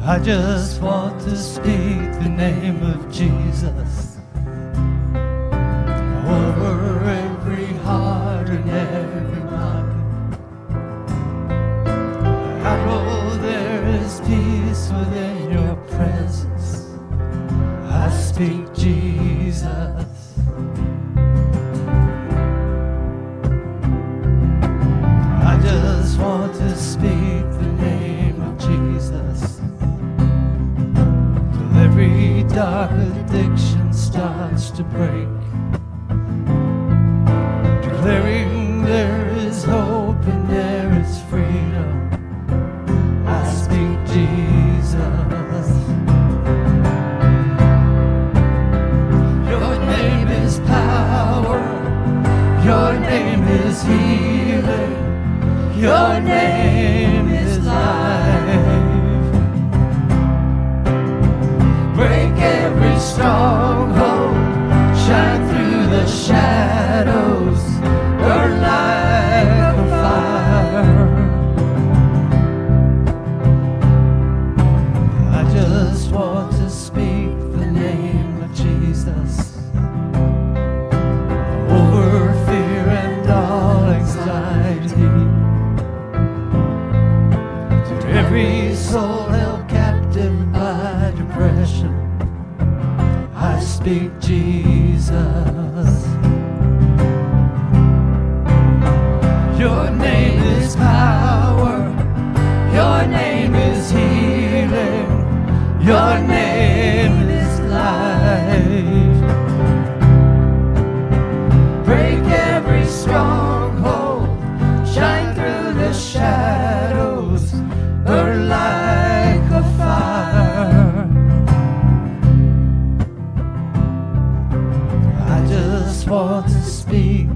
I just want to speak the name of Jesus over every heart and every mind. I know there is peace within your presence. I speak Jesus. I just want to speak the name of Jesus till every dark addiction starts to break, declaring there is hope and there is freedom. I speak Jesus. Your name is power, your name is healing, your name is life. Break every stronghold, shine through the shadows, burn like a fire. I just want to speak the name of Jesus over fear and all anxiety, to every soul held captive by depression. I speak Jesus. Your name is power, your name is healing, your name is life. Break every stronghold, shine through the shadows, burn like a fire. I just want to speak